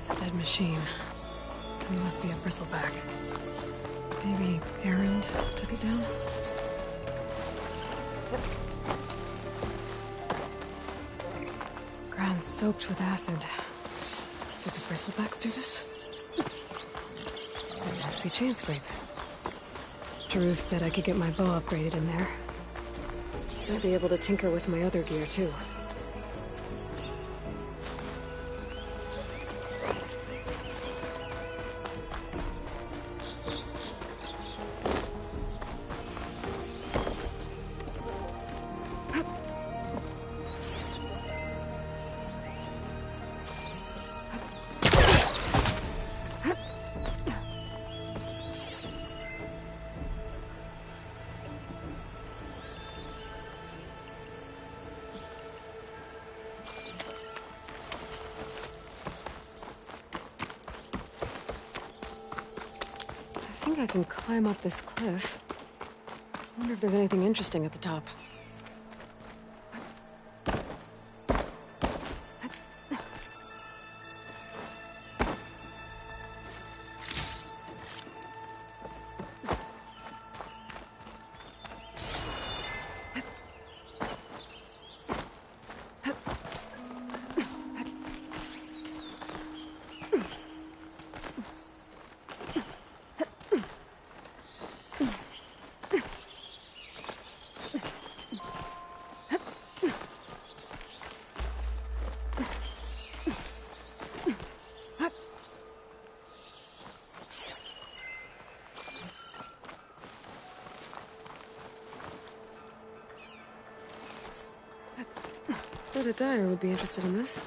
It's a dead machine. It must be a bristleback. Maybe Erend took it down? Ground soaked with acid. Did the bristlebacks do this? It must be chain scrape. Taruf said I could get my bow upgraded in there. Might be able to tinker with my other gear, too. I think I can climb up this cliff. I wonder if there's anything interesting at the top. Bet a dyer would be interested in this.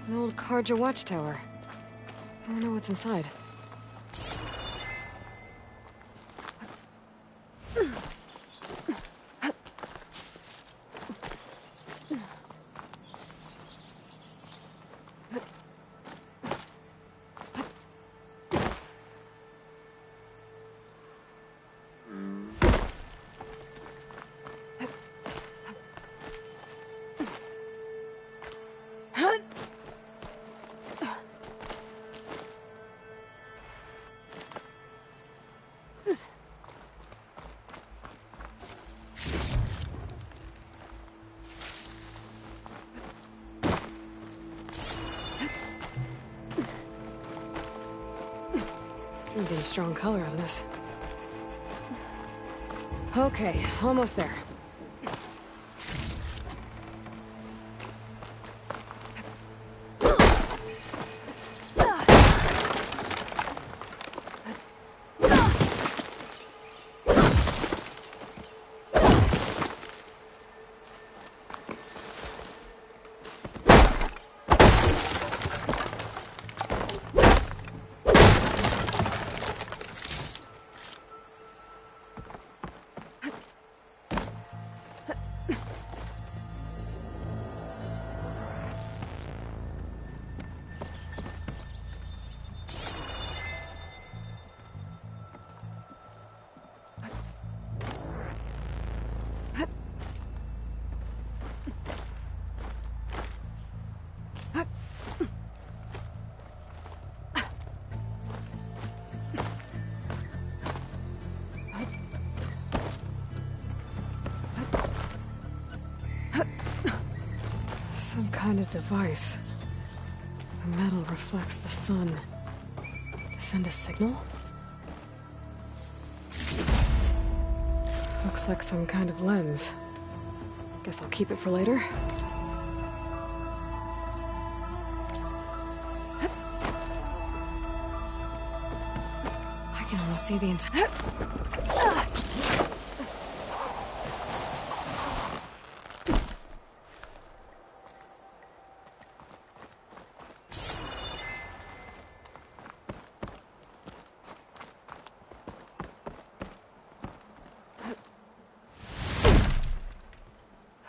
An old Karja watchtower. I don't know what's inside. I'm getting strong color out of this. Okay, almost there. Some kind of device. The metal reflects the sun. Send a signal? Looks like some kind of lens. Guess I'll keep it for later. I can almost see the entire...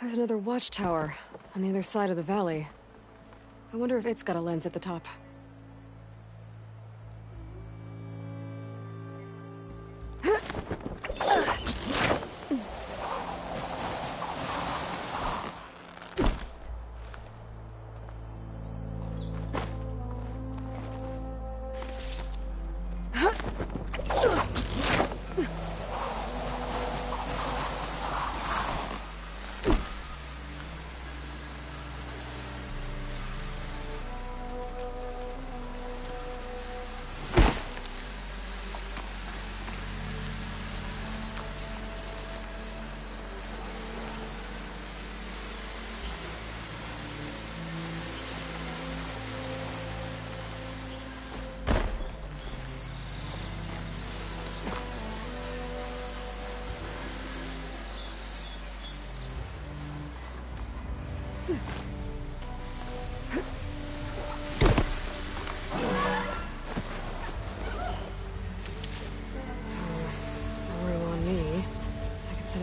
There's another watchtower on the other side of the valley. I wonder if it's got a lens at the top.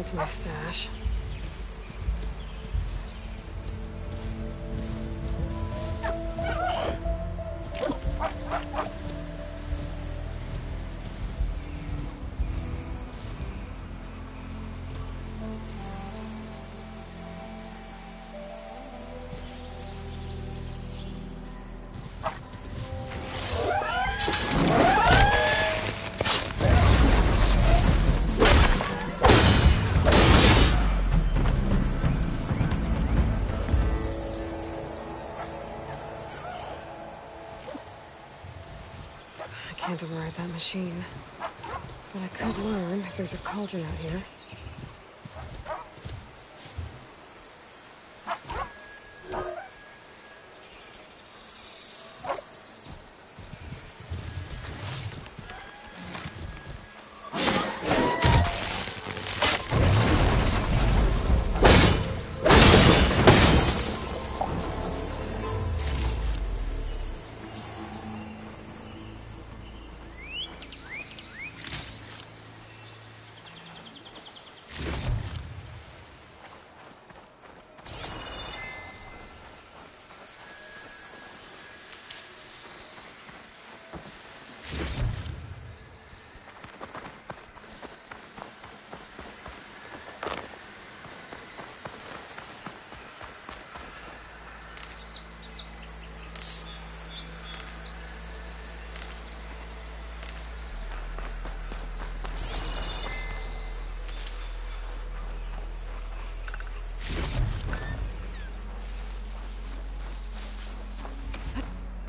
To my stash. I can't override that machine. But I could learn if there's a cauldron out here.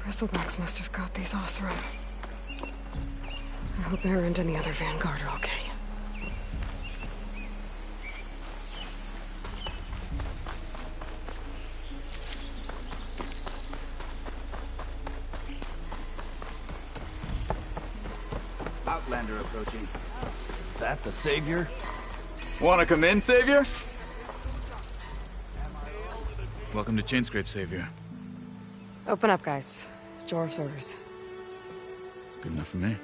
Bristleback must have got these Oseram. I hope Erend and the other Vanguard are okay. Outlander approaching. Is that the Savior? Wanna come in, Savior? Welcome to Chainscrape, Savior. Open up, guys. Jorv's orders. Good enough for me.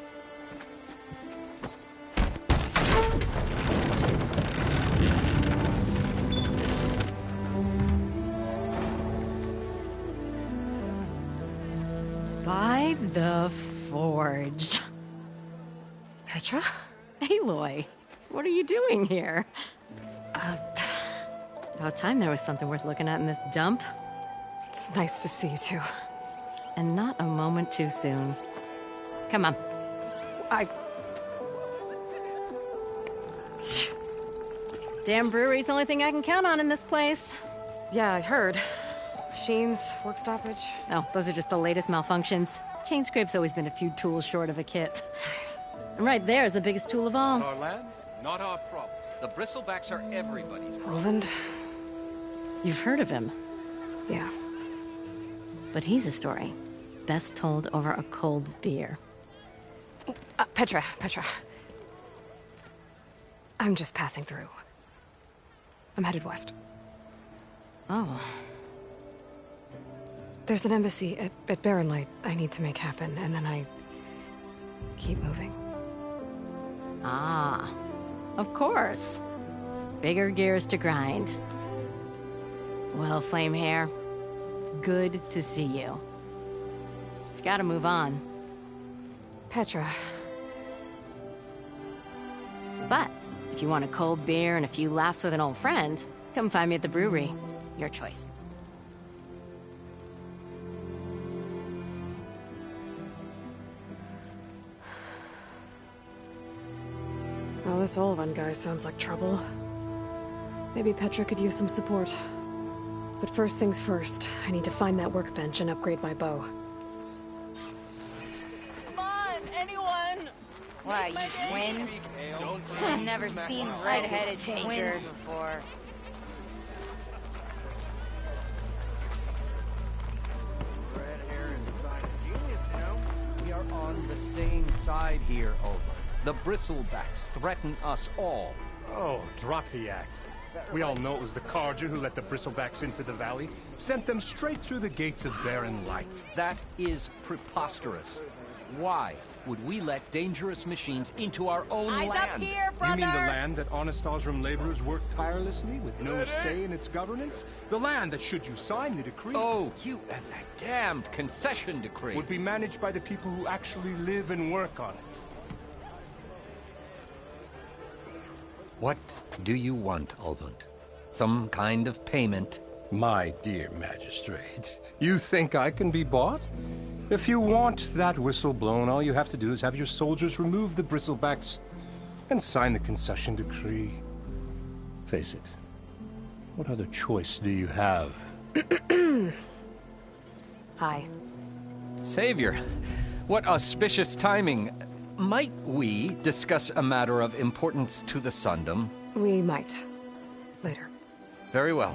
By the Forge. Petra? Aloy, what are you doing here? About time there was something worth looking at in this dump. It's nice to see you too. And not a moment too soon. Come on. Damn brewery's the only thing I can count on in this place. Yeah, I heard. Machines, work stoppage. Oh, those are just the latest malfunctions. Chainscrape's always been a few tools short of a kit. And right there is the biggest tool of all. Our land, not our problem. The Bristlebacks are everybody's problem. Roland? You've heard of him, Yeah. but he's a story best told over a cold beer. Petra. I'm just passing through. I'm headed west. Oh, There's an embassy at Barren Light I need to make happen, and then I keep moving. ah, of course. Bigger gears to grind. Well, Flamehair, good to see you. You've got to move on. Petra, But if you want a cold beer and a few laughs with an old friend, come find me at the brewery. Your choice. well, this Olvan guy sounds like trouble. Maybe Petra could use some support. But first things first, I need to find that workbench and upgrade my bow. Come on, anyone! What, you twins? I've never seen red-headed twins before. Red hair and design is genius, you know? We are on the same side here, Olvan. The Bristlebacks threaten us all. Oh, drop the act. We all know it was the Carja who let the Bristlebacks into the valley, sent them straight through the gates of Barren Light. That is preposterous. Why would we let dangerous machines into our own Eyes land? up here, brother! You mean the land that honest Osram laborers work tirelessly with no say in its governance? The land that, should you sign the decree, Oh, you and that damned concession decree. would be managed by the people who actually live and work on it. What do you want, Ulvund? Some kind of payment? My dear magistrate, you think I can be bought? If you want that whistle blown, all you have to do is have your soldiers remove the Bristlebacks and sign the concession decree. Face it, what other choice do you have? Hi. Savior, what auspicious timing. Might we discuss a matter of importance to the Sundom? We might. Later. Very well.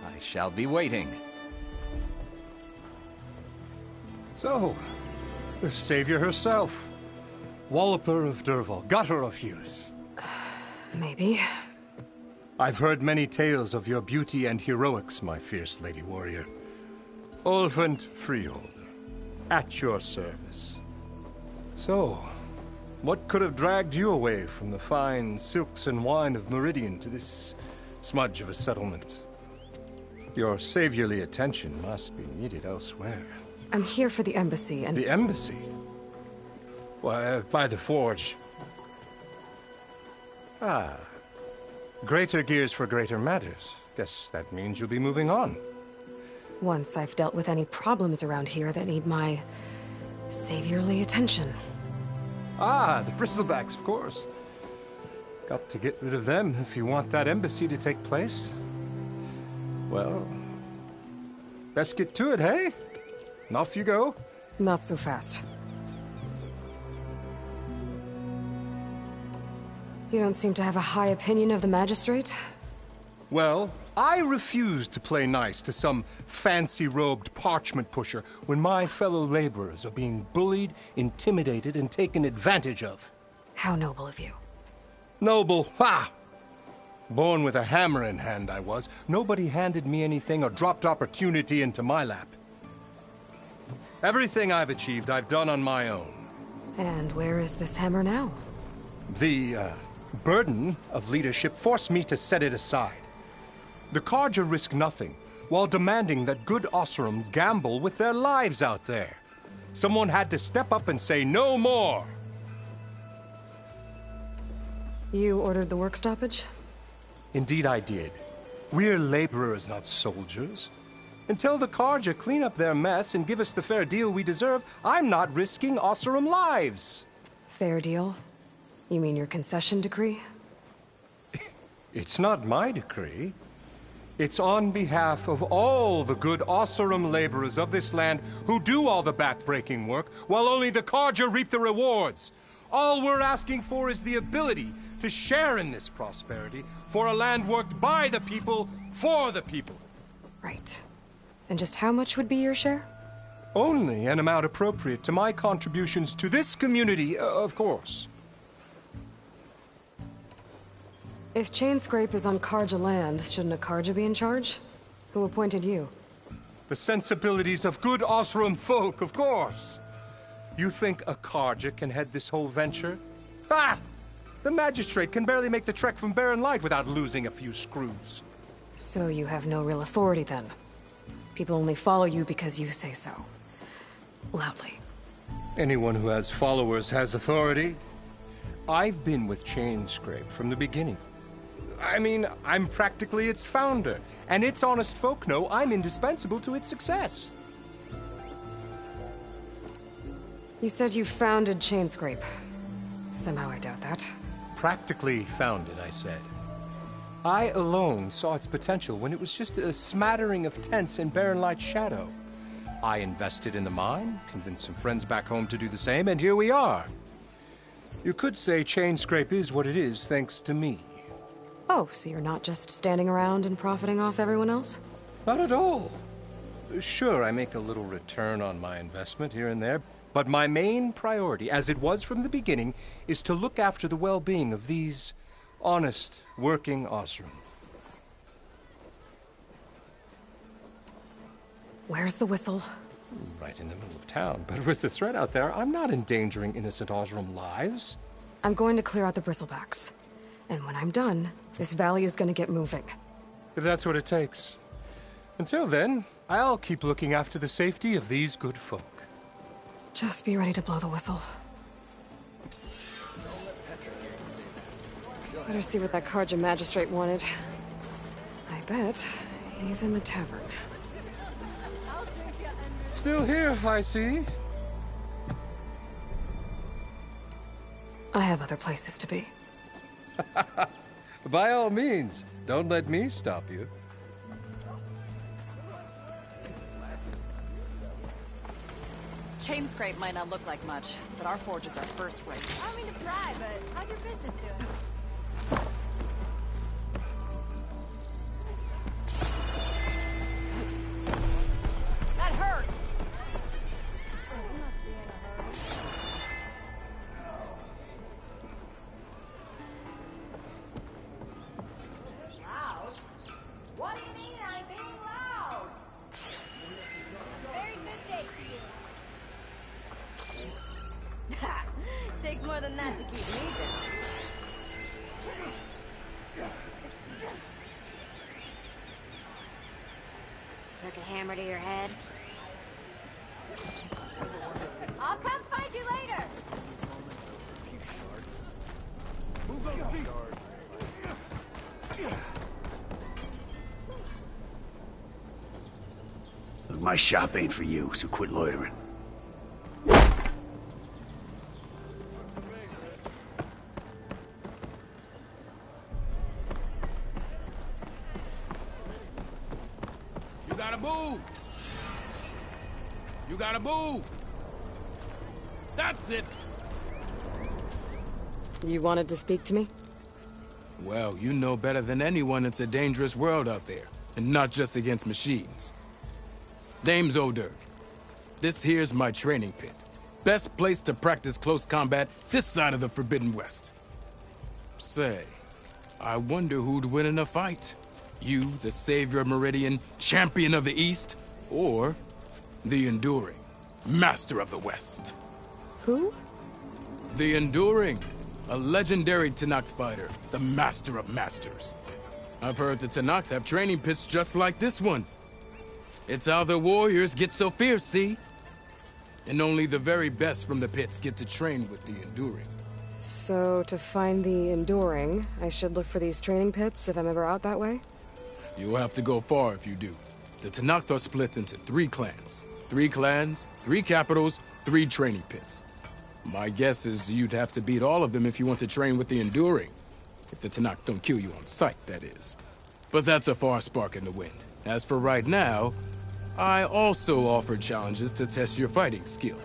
I shall be waiting. So, the savior herself. Walloper of Derval, gutter of youth. Maybe. I've heard many tales of your beauty and heroics, my fierce lady warrior. Ulfund Freeholder, at your service. So, what could have dragged you away from the fine silks and wine of Meridian to this smudge of a settlement? Your saviorly attention must be needed elsewhere. I'm here for the embassy and... The embassy? Why, by the forge. Ah. Greater gears for greater matters. Guess that means you'll be moving on. Once I've dealt with any problems around here that need my... saviorly attention. Ah, the Bristlebacks, of course. Got to get rid of them if you want that embassy to take place. Well, let's get to it, hey? And off you go. Not so fast. You don't seem to have a high opinion of the magistrate? Well, I refuse to play nice to some fancy-robed parchment pusher when my fellow laborers are being bullied, intimidated, and taken advantage of. How noble of you. Noble, ha! Born with a hammer in hand, I was. Nobody handed me anything or dropped opportunity into my lap. Everything I've achieved, I've done on my own. And where is this hammer now? The, burden of leadership forced me to set it aside. The Carja risk nothing, while demanding that good Osram gamble with their lives out there. Someone had to step up and say no more. You ordered the work stoppage? Indeed I did. We're laborers, not soldiers. Until the Carja clean up their mess and give us the fair deal we deserve, I'm not risking Osram lives. Fair deal? You mean your concession decree? It's not my decree. It's on behalf of all the good Oseram laborers of this land who do all the back-breaking work, while only the Carja reap the rewards. All we're asking for is the ability to share in this prosperity for a land worked by the people, for the people. Right. And just how much would be your share? Only an amount appropriate to my contributions to this community, of course. If Chainscrape is on Carja land, shouldn't a Carja be in charge? Who appointed you? The sensibilities of good Oseram folk, of course. You think a Carja can head this whole venture? Ah! The magistrate can barely make the trek from Barren Light without losing a few screws. So you have no real authority then? People only follow you because you say so. Loudly. Anyone who has followers has authority. I've been with Chainscrape from the beginning. I mean, I'm practically its founder, and its honest folk know I'm indispensable to its success. You said you founded Chainscrape. Somehow I doubt that. Practically founded, I said. I alone saw its potential when it was just a smattering of tents in Barren Light's shadow. I invested in the mine, convinced some friends back home to do the same, and here we are. You could say Chainscrape is what it is thanks to me. Oh, so you're not just standing around and profiting off everyone else? Not at all. Sure, I make a little return on my investment here and there, but my main priority, as it was from the beginning, is to look after the well-being of these honest, working Oseram. Where's the whistle? Right in the middle of town, but with the threat out there, I'm not endangering innocent Oseram lives. I'm going to clear out the bristlebacks. And when I'm done, this valley is going to get moving. If that's what it takes. Until then, I'll keep looking after the safety of these good folk. Just be ready to blow the whistle. Better see what that Carja magistrate wanted. I bet he's in the tavern. Still here, I see. I have other places to be. By all means, don't let me stop you. Chainscrape might not look like much, but our forges are first rate. I don't mean to pry, but how's your business doing? That hurt! Loud? What do you mean I'm being loud? Very good day for you. Takes more than that to keep me busy. Took a hammer to your head? I'll come find you later! Look, my shop ain't for you, so quit loitering. You gotta move! You gotta move! That's it! You wanted to speak to me? Well, you know better than anyone it's a dangerous world out there, and not just against machines. Name's O'Dirk. This here's my training pit. Best place to practice close combat this side of the Forbidden West. Say, I wonder who'd win in a fight. You, the Savior of Meridian, Champion of the East, or the Enduring, Master of the West. Who? The Enduring, a legendary Tenakth fighter, the Master of Masters. I've heard the Tenakth have training pits just like this one. It's how the warriors get so fierce, see? And only the very best from the pits get to train with the Enduring. So, to find the Enduring, I should look for these training pits if I'm ever out that way? You'll have to go far if you do. The Tenakth are split into 3 clans. 3 clans, 3 capitals, 3 training pits. My guess is you'd have to beat all of them if you want to train with the Enduring. If the Tenakth don't kill you on sight, that is. But that's a far spark in the wind. As for right now, I also offer challenges to test your fighting skill.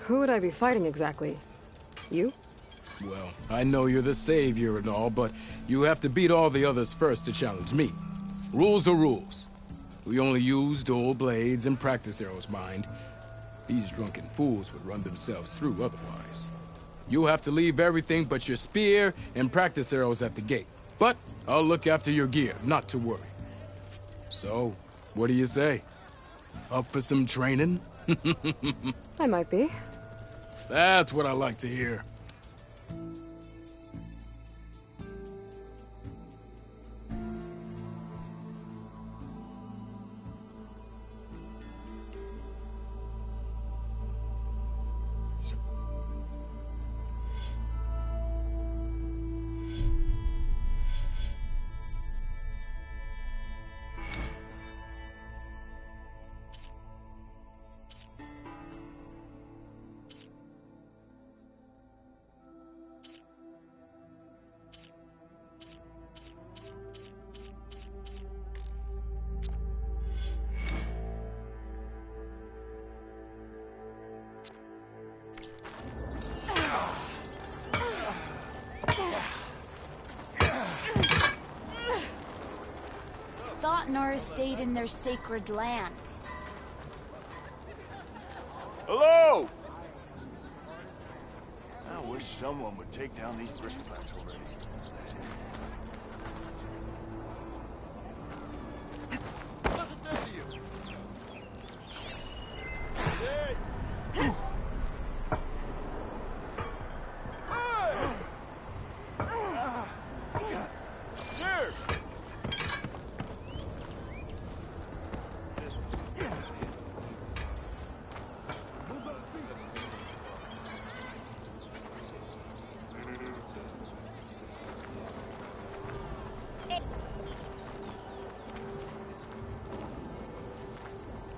Who would I be fighting exactly? You? Well, I know you're the savior and all, but you have to beat all the others first to challenge me. Rules are rules. We only use dual blades and practice arrows, mind. These drunken fools would run themselves through otherwise. You'll have to leave everything but your spear and practice arrows at the gate. But I'll look after your gear, not to worry. So, what do you say? Up for some training? I might be. That's what I like to hear. Thought Nora stayed in their sacred land. Hello! I wish someone would take down these bristlecats already.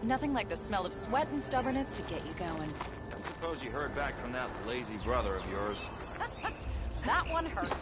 Nothing like the smell of sweat and stubbornness to get you going. I suppose you heard back from that lazy brother of yours. That one hurt.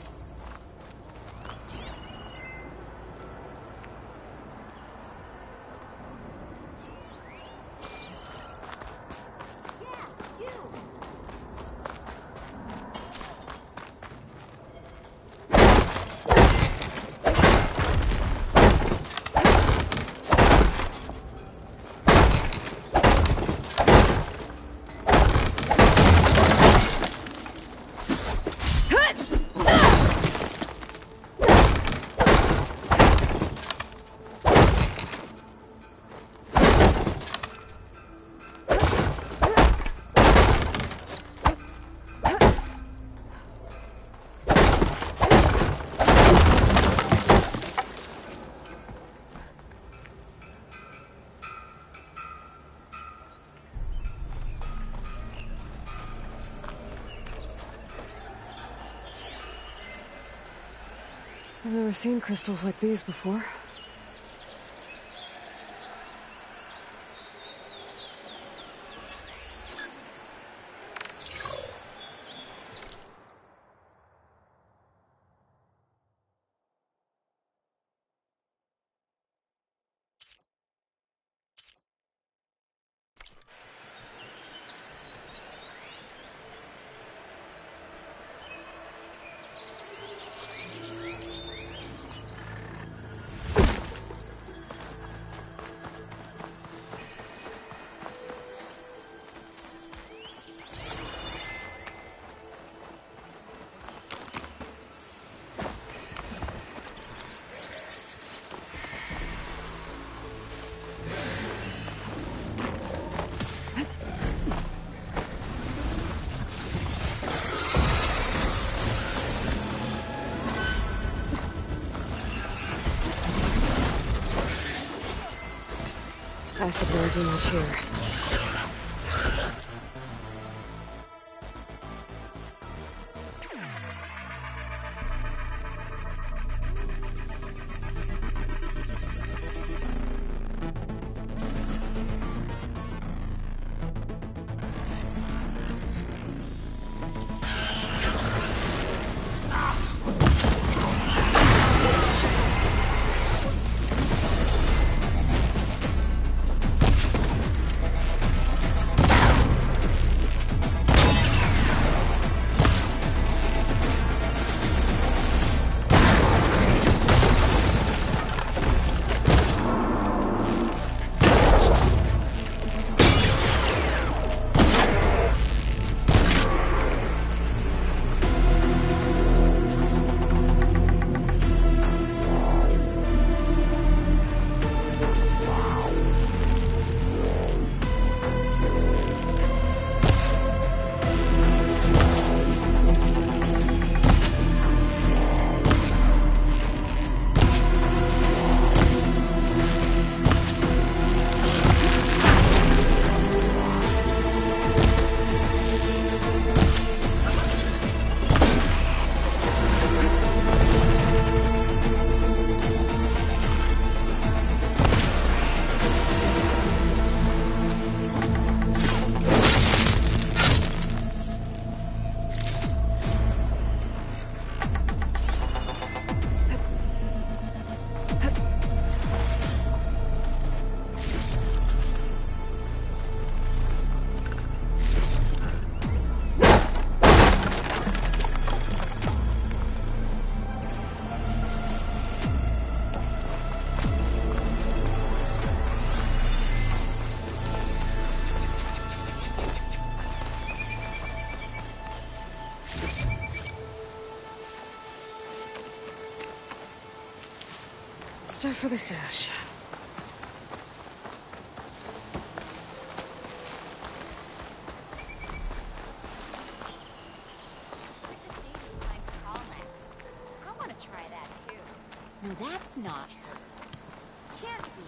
I've never seen crystals like these before. Acid won't do much here. stuff for the stash. I want to try that too. No, that's not her. Can't be.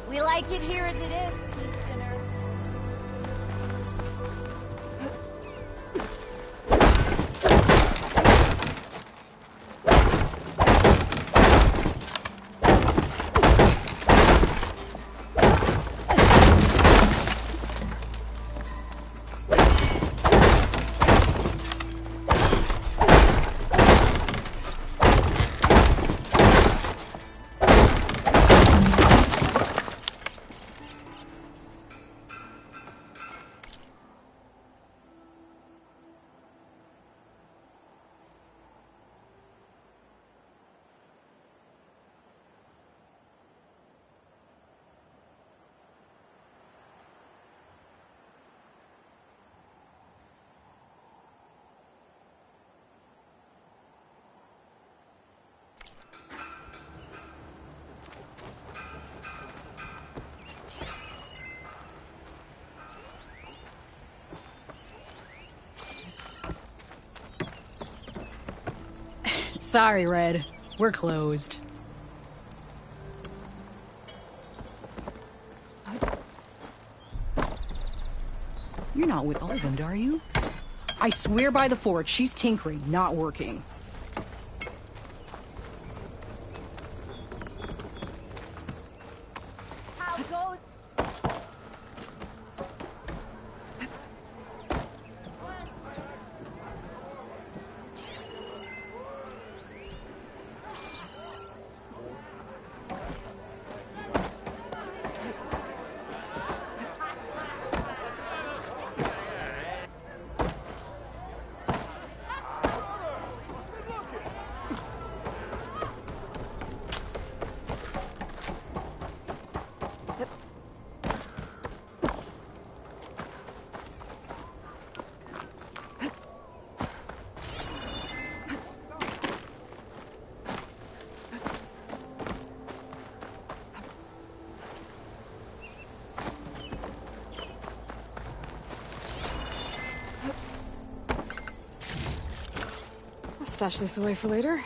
We like it here as it is, Easterner. Sorry, Red. We're closed. You're not with Olvend, are you? I swear by the Forge, she's tinkering, not working. How goes? stash this away for later.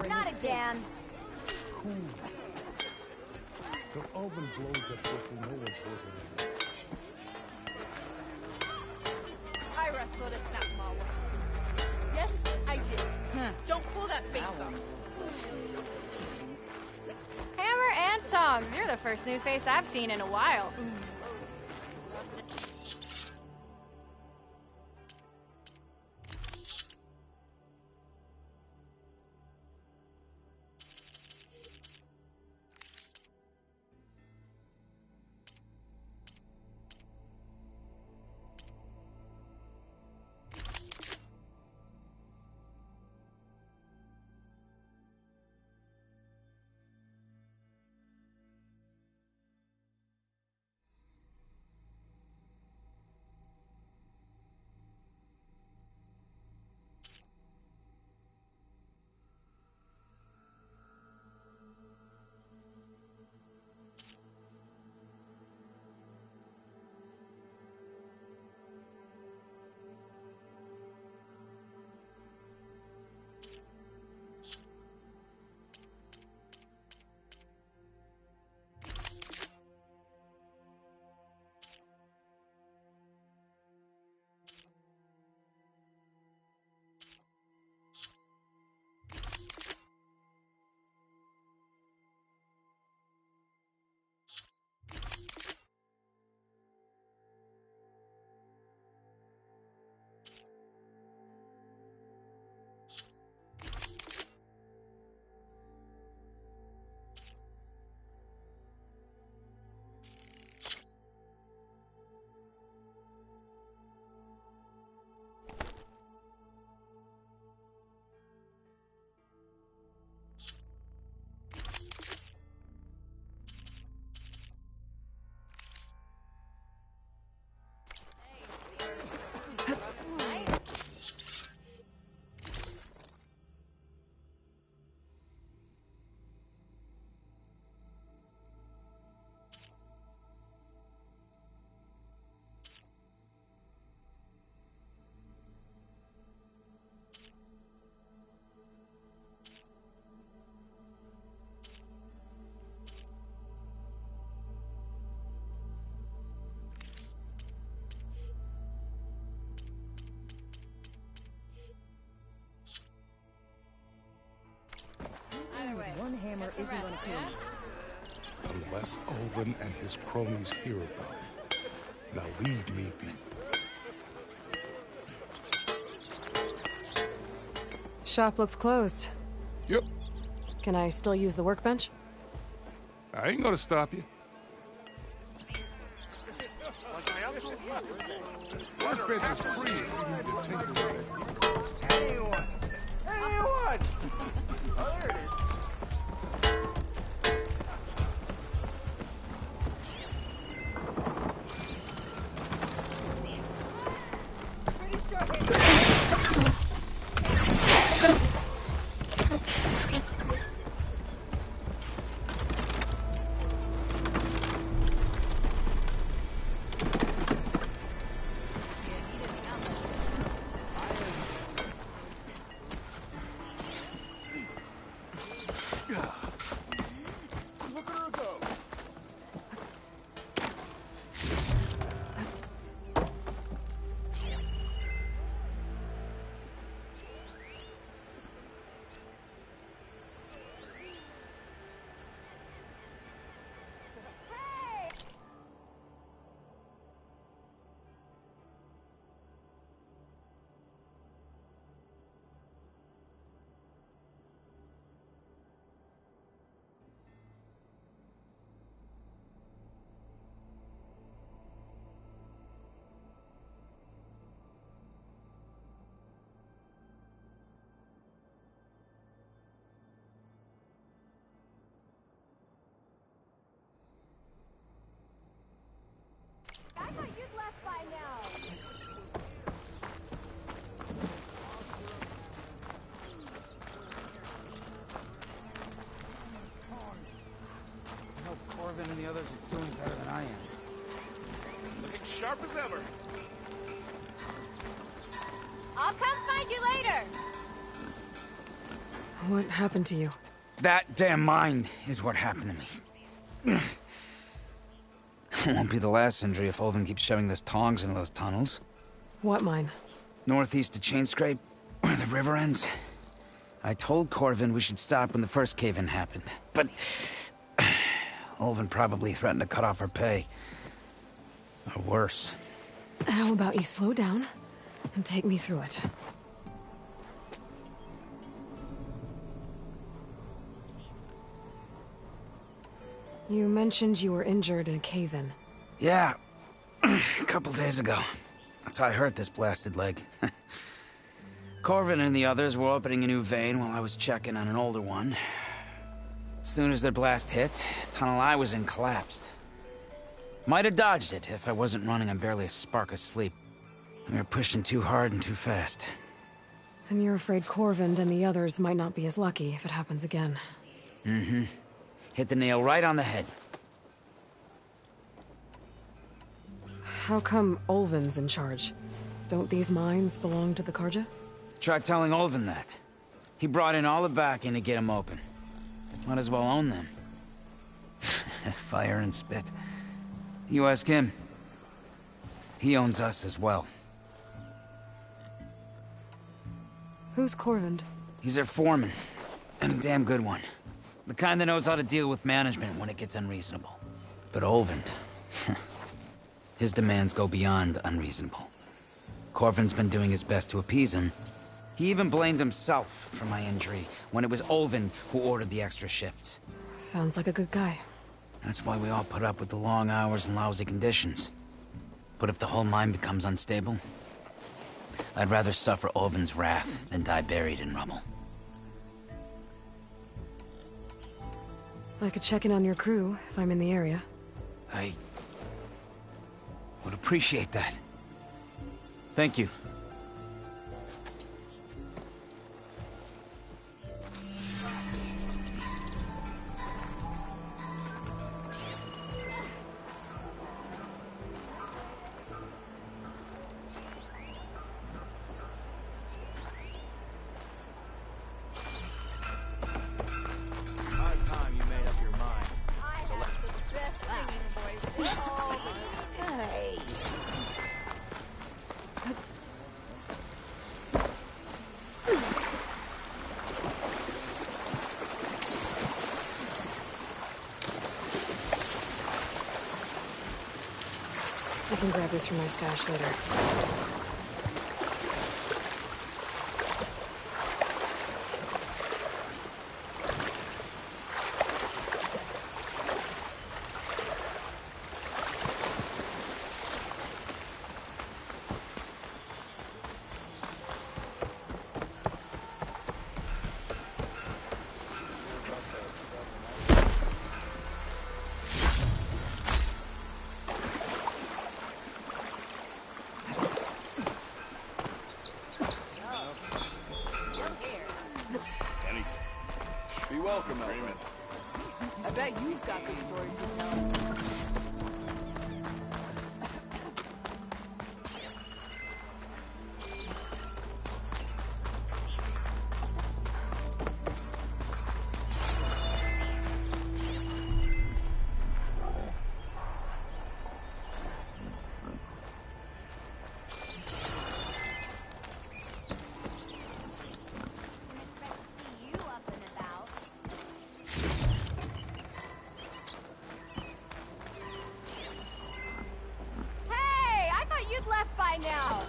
Not again. The oven blows up just no one's working. I wrestled a snap mall once. Yes, I did. Don't pull that face off. Hammer and tongs. You're the first new face I've seen in a while. One hammer isn't going to kill you. Unless Ulvin and his cronies hear about it. Now leave me be. Shop looks closed. Yep. Can I still use the workbench? I ain't gonna stop you. Workbench is free if you need to take it away. Anyone! Oh, there it is. the others are doing better than I am. Looking sharp as ever. I'll come find you later. What happened to you? That damn mine is what happened to me. It won't be the last injury if Ulvin keeps shoving those tongs into those tunnels. What mine? Northeast of Chainscrape, where the river ends. I told Corvin we should stop when the first cave-in happened, but Ulvin probably threatened to cut off our pay. Or worse. How about you slow down and take me through it? You mentioned you were injured in a cave-in. Yeah, a couple days ago. That's how I hurt this blasted leg. Corvin and the others were opening a new vein while I was checking on an older one. As soon as their blast hit, the tunnel I was in collapsed. Might have dodged it if I wasn't running on barely a spark of sleep. We were pushing too hard and too fast. And you're afraid Corvin and the others might not be as lucky if it happens again. Mm-hmm. Hit the nail right on the head. How come Ulvin's in charge? Don't these mines belong to the Carja? Try telling Ulvin that. He brought in all the backing to get them open. Might as well own them. Fire and spit. You ask him. He owns us as well. Who's Corvin? He's their foreman. And a damn good one. The kind that knows how to deal with management when it gets unreasonable. But Ulvin... his demands go beyond unreasonable. Corvin's been doing his best to appease him. He even blamed himself for my injury when it was Ulvin who ordered the extra shifts. Sounds like a good guy. That's why we all put up with the long hours and lousy conditions. But if the whole mine becomes unstable, I'd rather suffer Ulvin's wrath than die buried in rubble. I could check in on your crew if I'm in the area. I would appreciate that. Thank you. I can grab this from my stash later. Be welcome, Raymond. I bet you've got the story to tell. Now.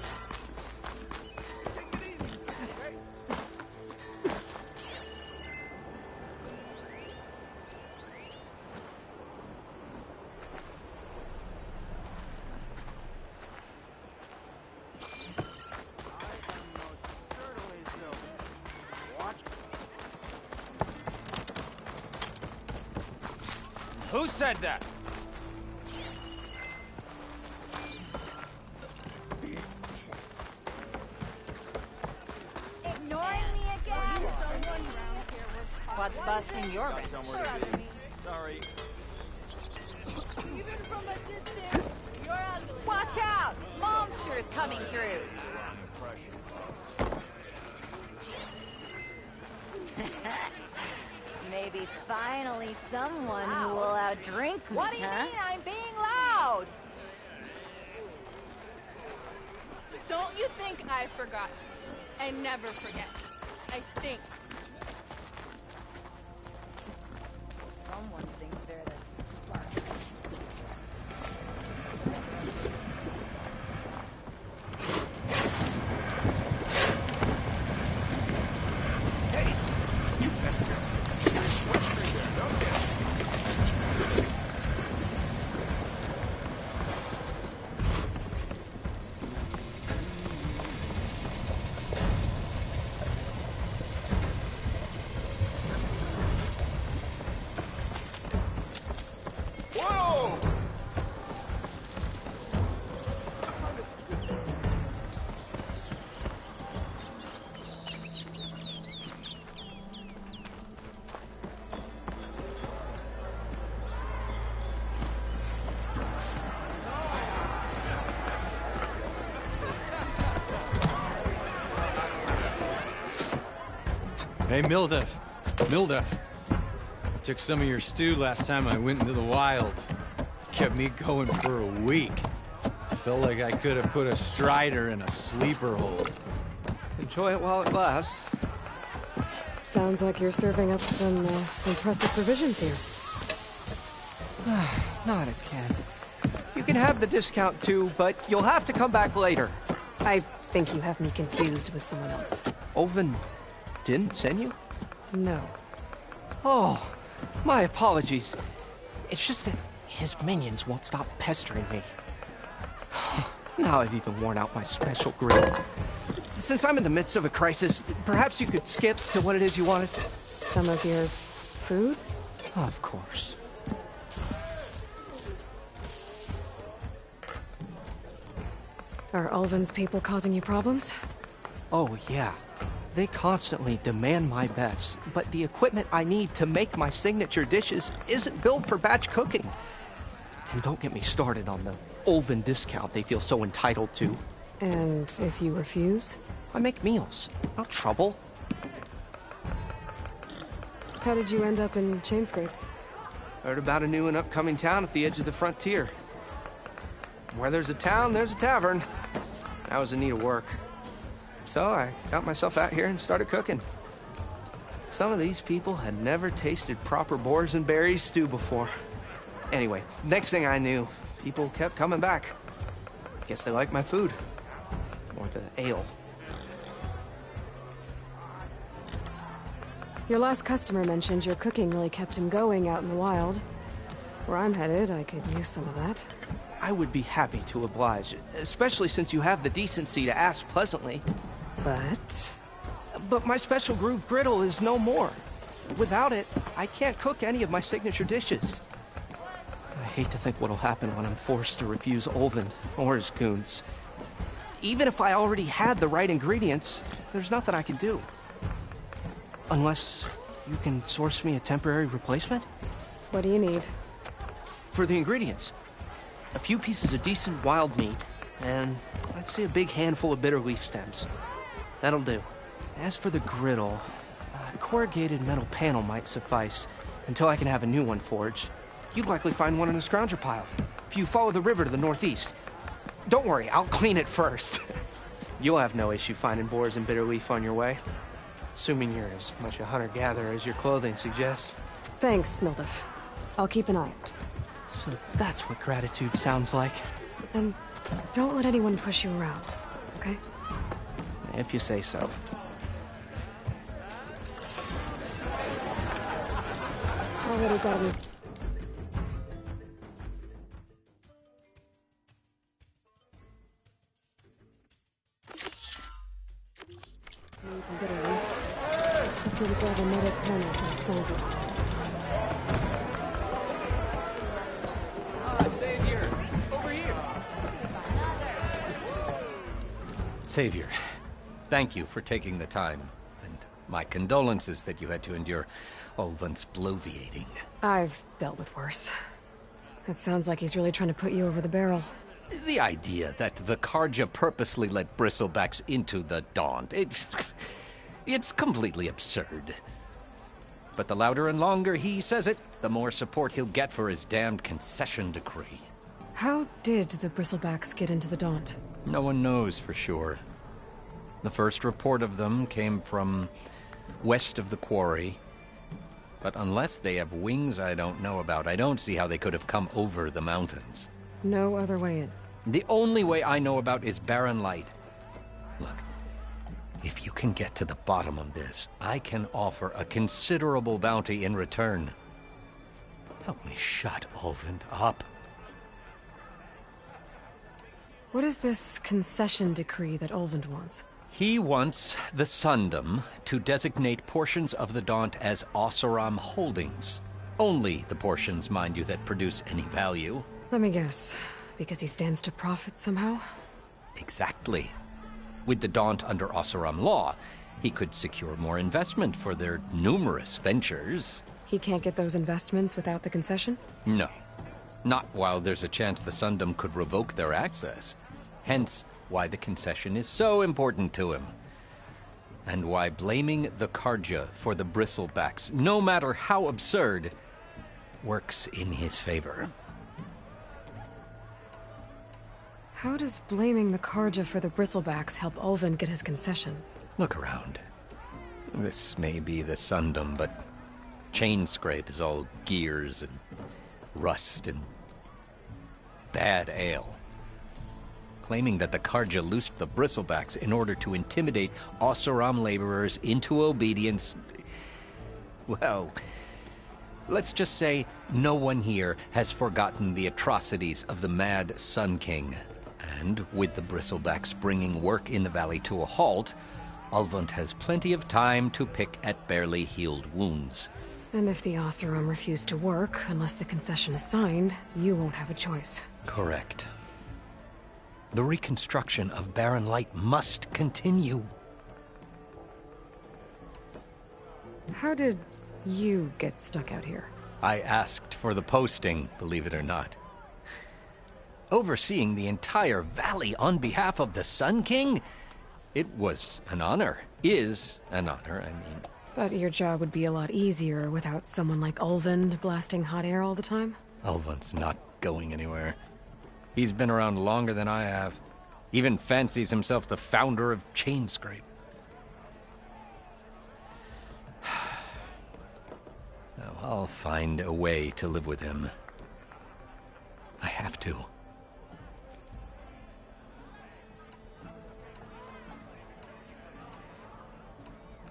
Who said that? What's busting your wrench? Sorry. Watch out! Monsters coming through! Maybe finally someone who will outdrink me, What do you mean I'm being loud? Don't you think I forgot? I never forget. I think. Someone thinks they're the Hey, Mildef. Mildef. I took some of your stew last time I went into the wilds. Kept me going for a week. Felt like I could have put a strider in a sleeper hole. Enjoy it while it lasts. Sounds like you're serving up some impressive provisions here. Not again. You can have the discount too, but you'll have to come back later. I think you have me confused with someone else. Olvin didn't send you? No. Oh, my apologies. It's just that his minions won't stop pestering me. Now I've even worn out my special grill. Since I'm in the midst of a crisis, perhaps you could skip to what it is you wanted? Some of your food? Of course. Are Ulvin's people causing you problems? Oh, yeah. They constantly demand my best, but the equipment I need to make my signature dishes isn't built for batch cooking. And don't get me started on the Ulvin discount they feel so entitled to. And if you refuse? I make meals, not trouble. How did you end up in Chainscrape? Heard about a new and upcoming town at the edge of the frontier. Where there's a town, there's a tavern. I was in need of work. So I got myself out here and started cooking. Some of these people had never tasted proper boars and berries stew before. Anyway, next thing I knew, people kept coming back. Guess they liked my food. Or the ale. Your last customer mentioned your cooking really kept him going out in the wild. Where I'm headed, I could use some of that. I would be happy to oblige, especially since you have the decency to ask pleasantly. But my special groove griddle is no more. Without it, I can't cook any of my signature dishes. I hate to think what'll happen when I'm forced to refuse Ulvin or his goons. Even if I already had the right ingredients, there's nothing I can do. Unless you can source me a temporary replacement? What do you need? For the ingredients, a few pieces of decent wild meat, and I'd say a big handful of bitter leaf stems. That'll do. As for the griddle, a corrugated metal panel might suffice until I can have a new one forged. You'd likely find one in a scrounger pile if you follow the river to the northeast. Don't worry, I'll clean it first. You'll have no issue finding boars and bitter leaf on your way. Assuming you're as much a hunter-gatherer as your clothing suggests. Thanks, Mildef. I'll keep an eye out. So that's what gratitude sounds like. And don't let anyone push you around, okay? If you say so. Already got me. Grab another panel from Savior! Over here! Savior, thank you for taking the time, and my condolences that you had to endure Ulvin's bloviating. I've dealt with worse. It sounds like he's really trying to put you over the barrel. The idea that the Carja purposely let Bristlebacks into the Daunt, it's completely absurd. But the louder and longer he says it, the more support he'll get for his damned concession decree. How did the Bristlebacks get into the Daunt? No one knows for sure. The first report of them came from west of the quarry. But unless they have wings I don't know about, I don't see how they could have come over the mountains. No other way in. The only way I know about is Barren Light. Look, if you can get to the bottom of this, I can offer a considerable bounty in return. Help me shut Ulvund up. What is this concession decree that Ulvund wants? He wants the Sundom to designate portions of the Daunt as Oseram holdings. Only the portions, mind you, that produce any value. Let me guess. Because he stands to profit somehow? Exactly. With the Daunt under Oseram law, he could secure more investment for their numerous ventures. He can't get those investments without the concession? No. Not while there's a chance the Sundom could revoke their access. Hence, why the concession is so important to him. And why blaming the Carja for the Bristlebacks, no matter how absurd, works in his favor. How does blaming the Carja for the Bristlebacks help Ulvund get his concession? Look around. This may be the Sundom, but Chainscrape is all gears and rust and bad ale. Claiming that the Carja loosed the Bristlebacks in order to intimidate Oseram laborers into obedience. Well, let's just say no one here has forgotten the atrocities of the Mad Sun King. And with the Bristlebacks bringing work in the valley to a halt, Ulvund has plenty of time to pick at barely healed wounds. And if the Oseram refuse to work, unless the concession is signed, you won't have a choice. Correct. The reconstruction of Barren Light must continue. How did you get stuck out here? I asked for the posting, believe it or not. Overseeing the entire valley on behalf of the Sun King? It was an honor. Is an honor, I mean. But your job would be a lot easier without someone like Ulvund blasting hot air all the time? Ulvund's not going anywhere. He's been around longer than I have. Even fancies himself the founder of Chainscrape. Now, I'll find a way to live with him. I have to.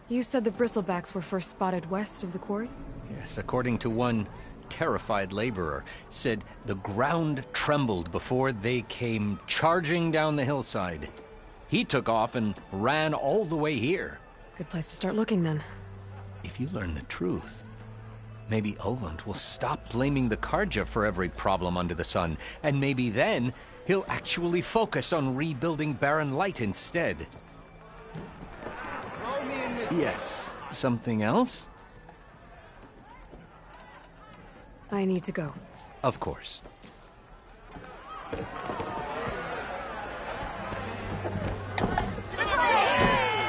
You said the Bristlebacks were first spotted west of the quarry? Yes, according to one terrified laborer, said the ground trembled before they came charging down the hillside. He took off and ran all the way here. Good place to start looking, then. If you learn the truth, maybe Ulvund will stop blaming the Carja for every problem under the sun, and maybe then he'll actually focus on rebuilding Barren Light instead. Yes, something else? I need to go. Of course.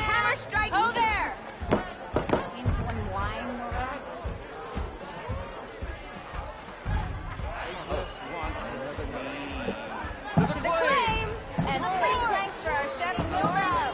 Hammer strike! Oh, there! Enjoying wine, Laura? To the claim! And 3 planks for our chef, Laura!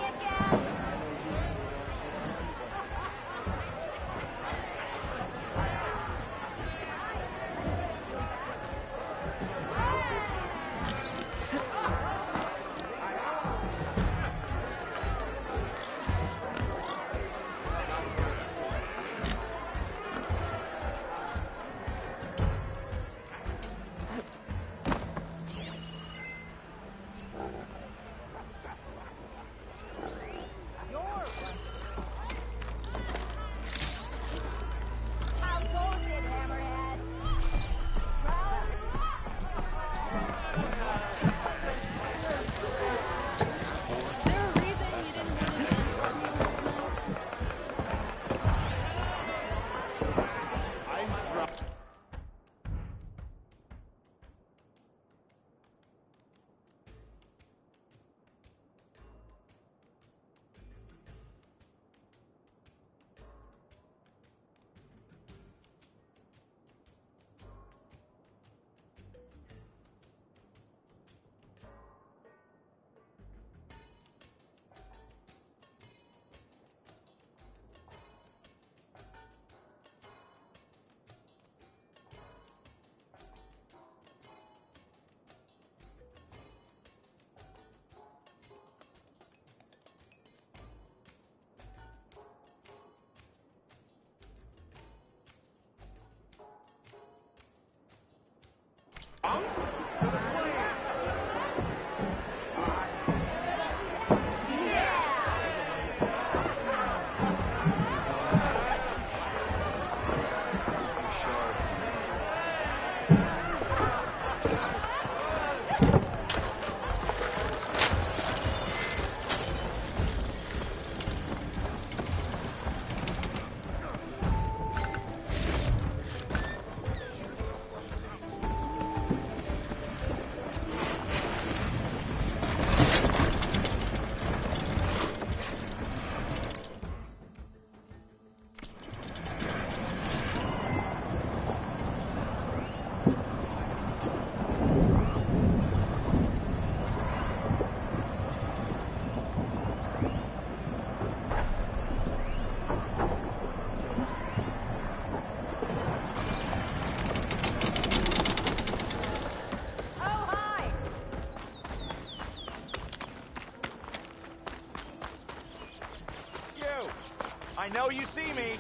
know you see me.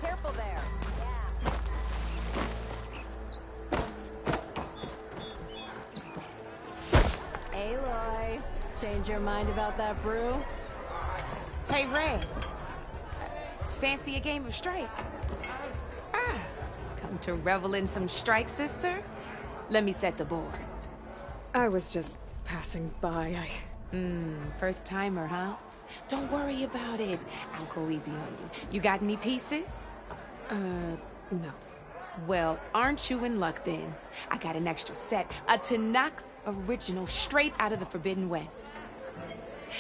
Careful there. Aloy, change your mind about that brew? Hey, Ray. Fancy a game of strike? Come to revel in some strike, sister? Let me set the board. I was just passing by. First timer, huh? Don't worry about it. I'll go easy on you. You got any pieces? No. Well, aren't you in luck then? I got an extra set, a Tanakh original straight out of the Forbidden West.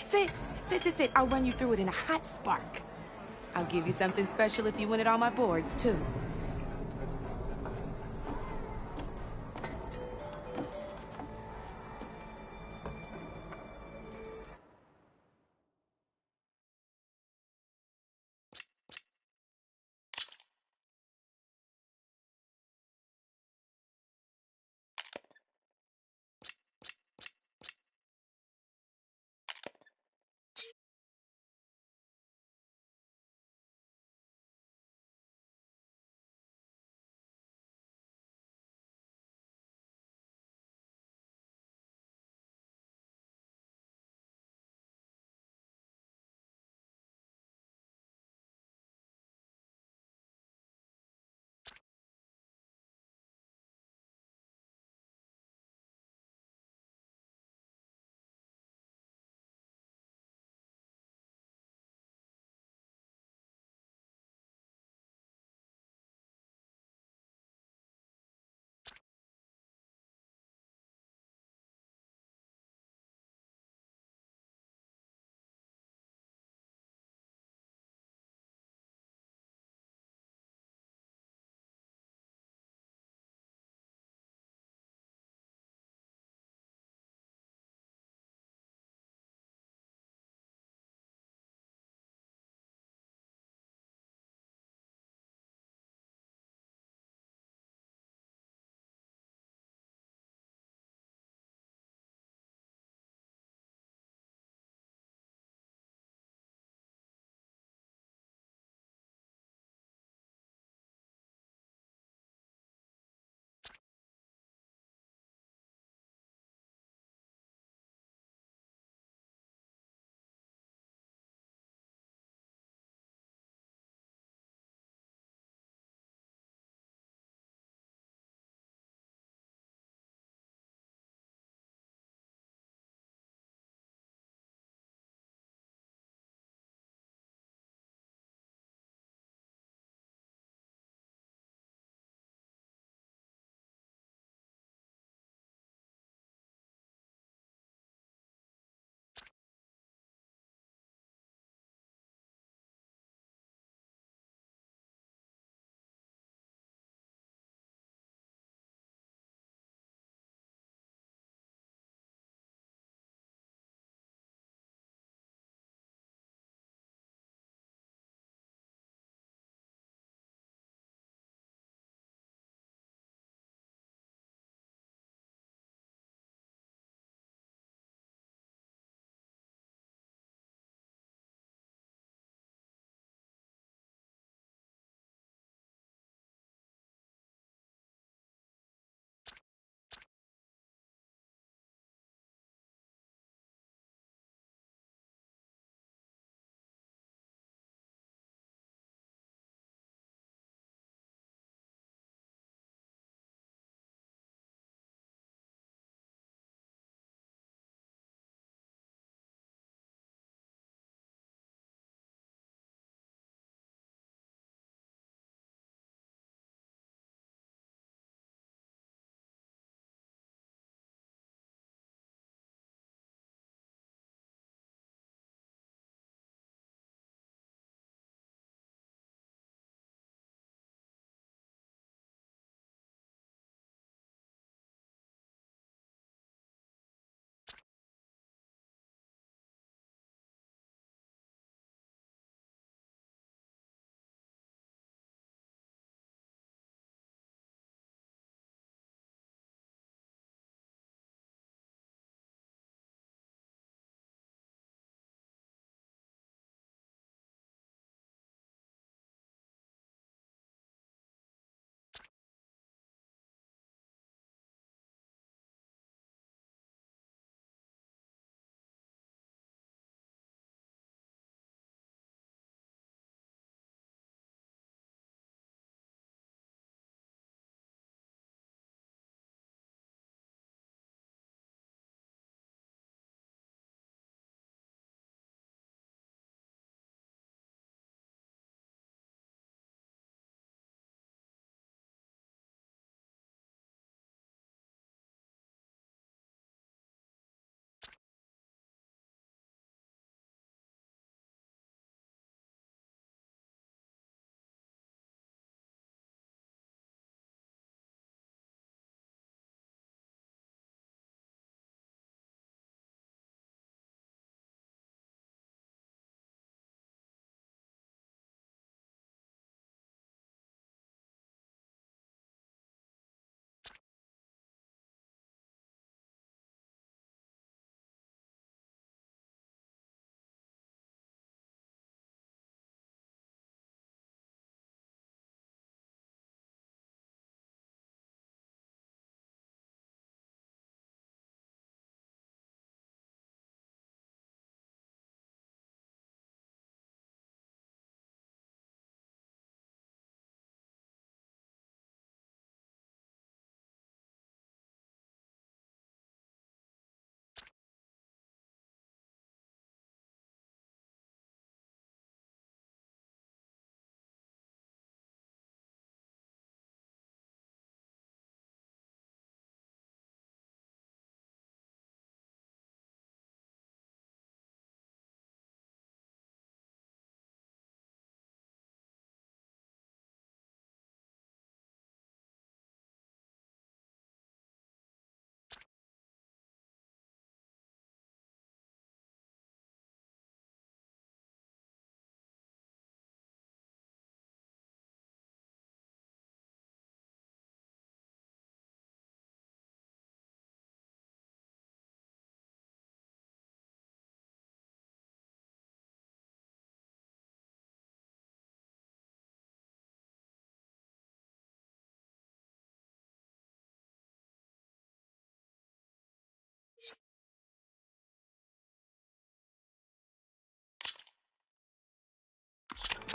Sit. I'll run you through it in a hot spark. I'll give you something special if you win it on my boards, too.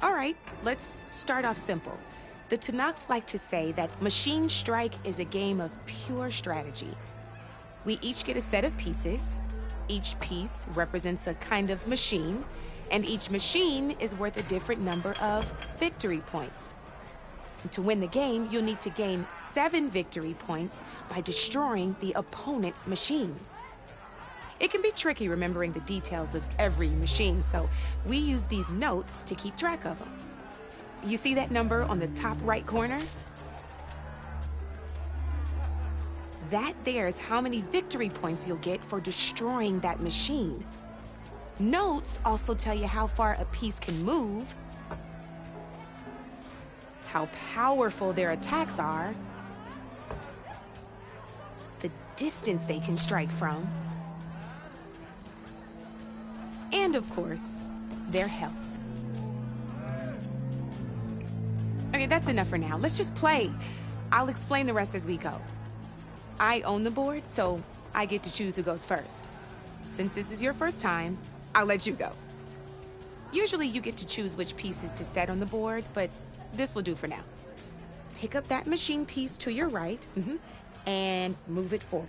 All right, let's start off simple. The Tenakth like to say that Machine Strike is a game of pure strategy. We each get a set of pieces. Each piece represents a kind of machine, and each machine is worth a different number of victory points. And to win the game, you'll need to gain 7 victory points by destroying the opponent's machines. It can be tricky remembering the details of every machine, so we use these notes to keep track of them. You see that number on the top right corner? That there is how many victory points you'll get for destroying that machine. Notes also tell you how far a piece can move, how powerful their attacks are, the distance they can strike from, and of course, their health. Okay, that's enough for now. Let's just play. I'll explain the rest as we go. I own the board, so I get to choose who goes first. Since this is your first time, I'll let you go. Usually you get to choose which pieces to set on the board, but this will do for now. Pick up that machine piece to your right, and move it forward.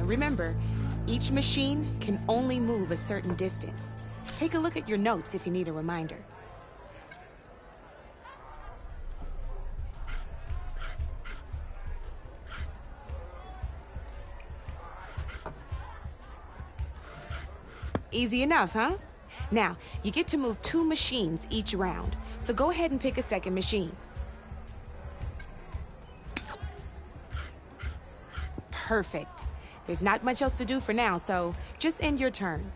Remember, each machine can only move a certain distance. Take a look at your notes if you need a reminder. Easy enough, huh? Now, you get to move 2 machines each round, so go ahead and pick a second machine. Perfect. There's not much else to do for now, so just end your turn.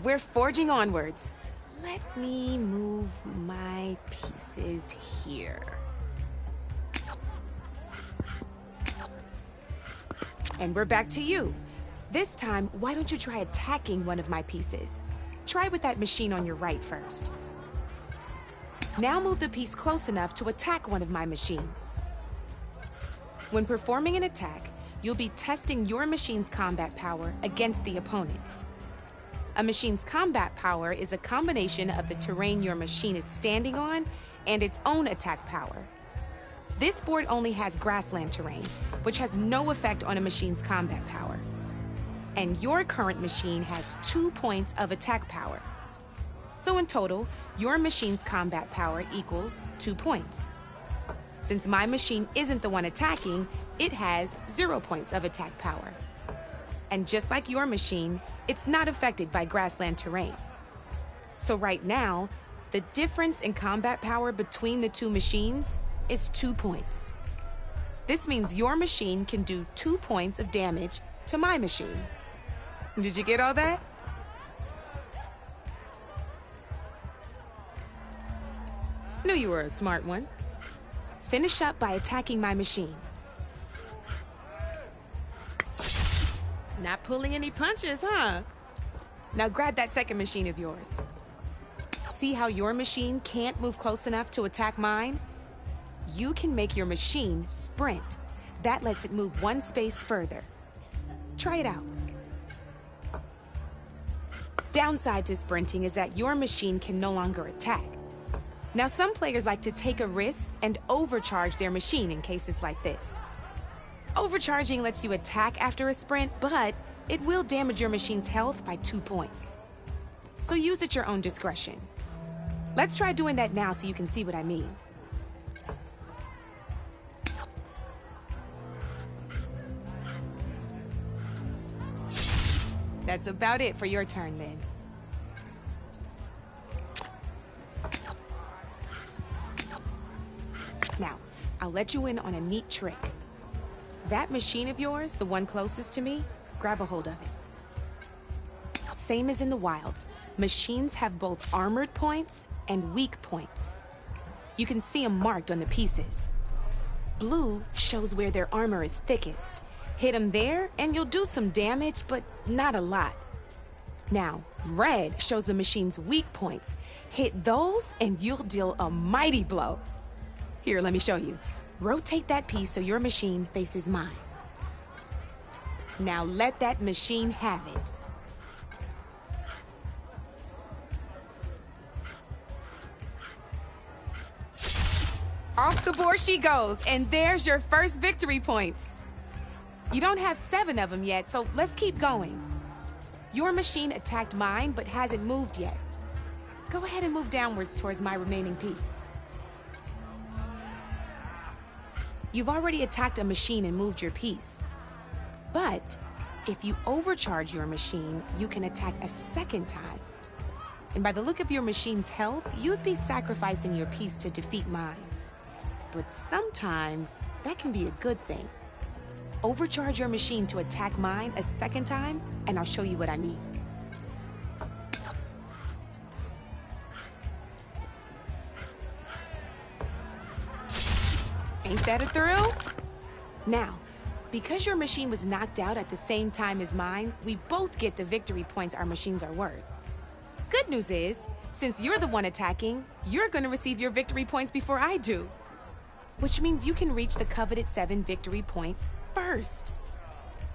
We're forging onwards. Let me move my pieces here. And we're back to you. This time, why don't you try attacking one of my pieces? Try with that machine on your right first. Now move the piece close enough to attack one of my machines. When performing an attack, you'll be testing your machine's combat power against the opponent's. A machine's combat power is a combination of the terrain your machine is standing on and its own attack power. This board only has grassland terrain, which has no effect on a machine's combat power. And your current machine has 2 points of attack power. So in total, your machine's combat power equals 2 points. Since my machine isn't the one attacking, it has 0 points of attack power. And just like your machine, it's not affected by grassland terrain. So right now, the difference in combat power between the 2 machines is 2 points. This means your machine can do 2 points of damage to my machine. Did you get all that? Knew you were a smart one. Finish up by attacking my machine. Not pulling any punches, huh? Now grab that second machine of yours. See how your machine can't move close enough to attack mine? You can make your machine sprint. That lets it move 1 space further. Try it out. Downside to sprinting is that your machine can no longer attack. Now, some players like to take a risk and overcharge their machine in cases like this. Overcharging lets you attack after a sprint, but it will damage your machine's health by 2 points. So use at your own discretion. Let's try doing that now so you can see what I mean. That's about it for your turn, then. Now, I'll let you in on a neat trick. That machine of yours, the one closest to me, grab a hold of it. Same as in the wilds, machines have both armored points and weak points. You can see them marked on the pieces. Blue shows where their armor is thickest. Hit them there, and you'll do some damage, but not a lot. Now, red shows the machine's weak points. Hit those and you'll deal a mighty blow. Here, let me show you. Rotate that piece so your machine faces mine. Now let that machine have it. Off the board she goes, and there's your first victory points. You don't have 7 of them yet, so let's keep going. Your machine attacked mine, but hasn't moved yet. Go ahead and move downwards towards my remaining piece. You've already attacked a machine and moved your piece. But if you overcharge your machine, you can attack a second time. And by the look of your machine's health, you'd be sacrificing your piece to defeat mine. But sometimes that can be a good thing. Overcharge your machine to attack mine a second time, and I'll show you what I mean. Ain't that a thrill? Now, because your machine was knocked out at the same time as mine, we both get the victory points our machines are worth. Good news is, since you're the one attacking, you're gonna receive your victory points before I do. Which means you can reach the coveted 7 victory points first.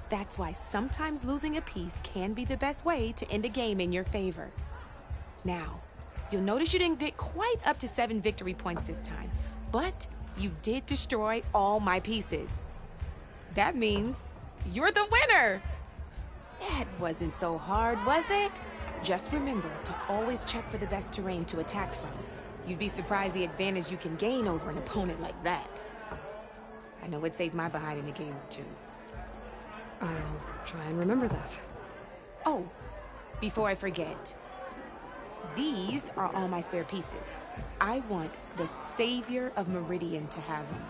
That's why sometimes losing a piece can be the best way to end a game in your favor. Now, you'll notice you didn't get quite up to 7 victory points this time, but you did destroy all my pieces. That means you're the winner! That wasn't so hard, was it? Just remember to always check for the best terrain to attack from. You'd be surprised the advantage you can gain over an opponent like that. I know it saved my behind in a game or 2. I'll try and remember that. Oh, before I forget, these are all my spare pieces. I want the Savior of Meridian to have them.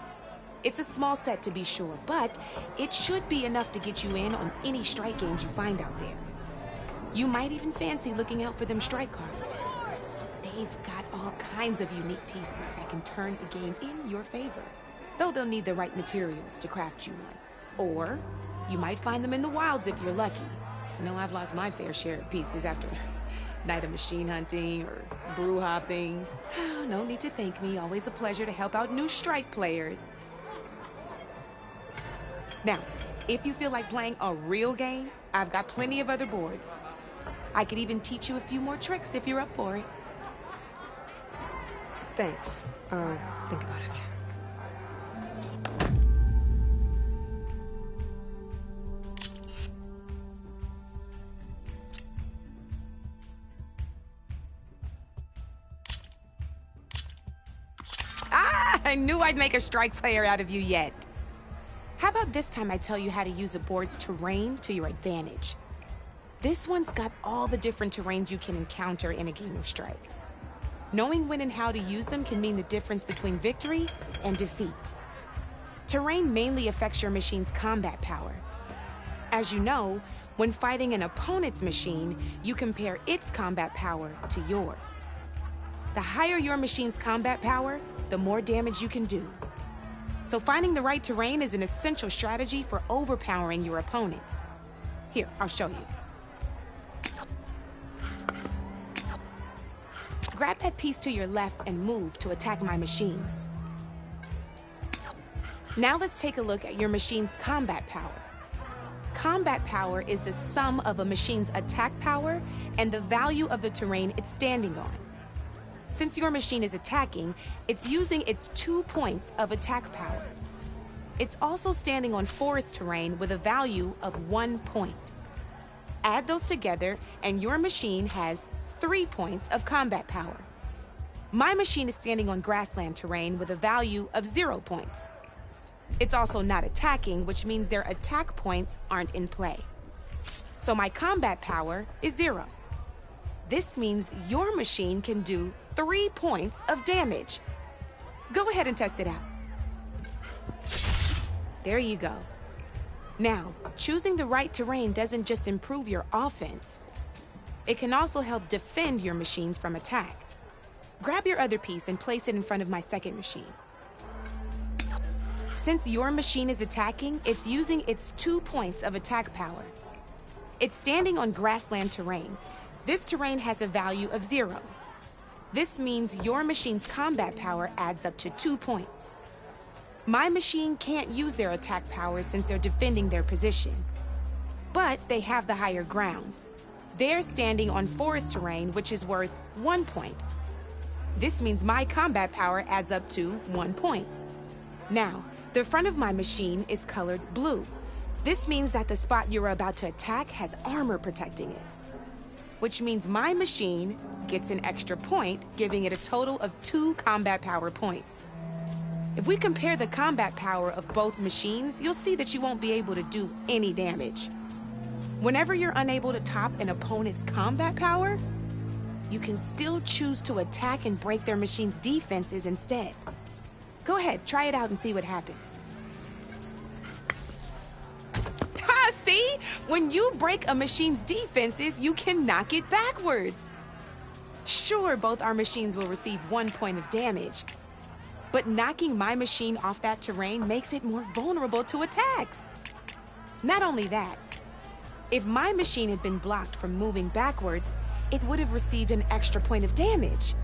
It's a small set to be sure, but it should be enough to get you in on any strike games you find out there. You might even fancy looking out for them strike carvers. They've got all kinds of unique pieces that can turn a game in your favor. Though they'll need the right materials to craft you one. Or you might find them in the wilds if you're lucky. I know I've lost my fair share of pieces after a night of machine hunting or brew hopping. No need to thank me. Always a pleasure to help out new strike players. Now, if you feel like playing a real game, I've got plenty of other boards. I could even teach you a few more tricks if you're up for it. Thanks. Think about it. I knew I'd make a strike player out of you yet. How about this time I tell you how to use a board's terrain to your advantage? This one's got all the different terrains you can encounter in a game of Strike. Knowing when and how to use them can mean the difference between victory and defeat. Terrain mainly affects your machine's combat power. As you know, when fighting an opponent's machine, you compare its combat power to yours. The higher your machine's combat power, the more damage you can do. So finding the right terrain is an essential strategy for overpowering your opponent. Here, I'll show you. Grab that piece to your left and move to attack my machines. Now let's take a look at your machine's combat power. Combat power is the sum of a machine's attack power and the value of the terrain it's standing on. Since your machine is attacking, it's using its 2 points of attack power. It's also standing on forest terrain with a value of 1 point. Add those together and your machine has 3 points of combat power. My machine is standing on grassland terrain with a value of 0 points. It's also not attacking, which means their attack points aren't in play. So my combat power is 0. This means your machine can do 3 points of damage. Go ahead and test it out. There you go. Now, choosing the right terrain doesn't just improve your offense. It can also help defend your machines from attack. Grab your other piece and place it in front of my second machine. Since your machine is attacking, it's using its 2 points of attack power. It's standing on grassland terrain. This terrain has a value of 0. This means your machine's combat power adds up to 2 points. My machine can't use their attack powers since they're defending their position. But they have the higher ground. They're standing on forest terrain, which is worth 1 point. This means my combat power adds up to 1 point. Now, the front of my machine is colored blue. This means that the spot you're about to attack has armor protecting it, which means my machine gets an extra point, giving it a total of 2 combat power points. If we compare the combat power of both machines, you'll see that you won't be able to do any damage. Whenever you're unable to top an opponent's combat power, you can still choose to attack and break their machine's defenses instead. Go ahead, try it out and see what happens. Ha, see? When you break a machine's defenses, you can knock it backwards. Sure, both our machines will receive 1 point of damage, but knocking my machine off that terrain makes it more vulnerable to attacks. Not only that, if my machine had been blocked from moving backwards, it would have received an extra point of damage.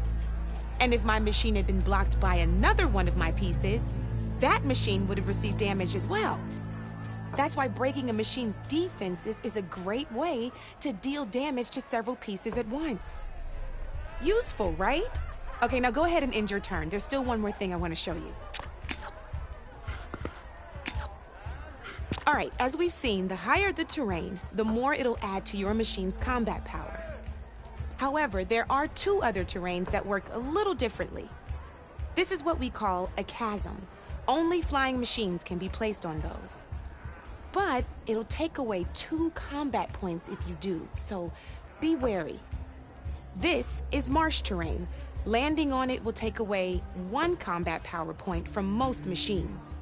And if my machine had been blocked by another one of my pieces, that machine would have received damage as well. That's why breaking a machine's defenses is a great way to deal damage to several pieces at once. Useful, right? Okay, now go ahead and end your turn. There's still one more thing I want to show you. All right, as we've seen, the higher the terrain, the more it'll add to your machine's combat power. However, there are 2 other terrains that work a little differently. This is what we call a chasm. Only flying machines can be placed on those. But it'll take away 2 combat points if you do, so be wary. This is marsh terrain. Landing on it will take away 1 combat power point from most machines.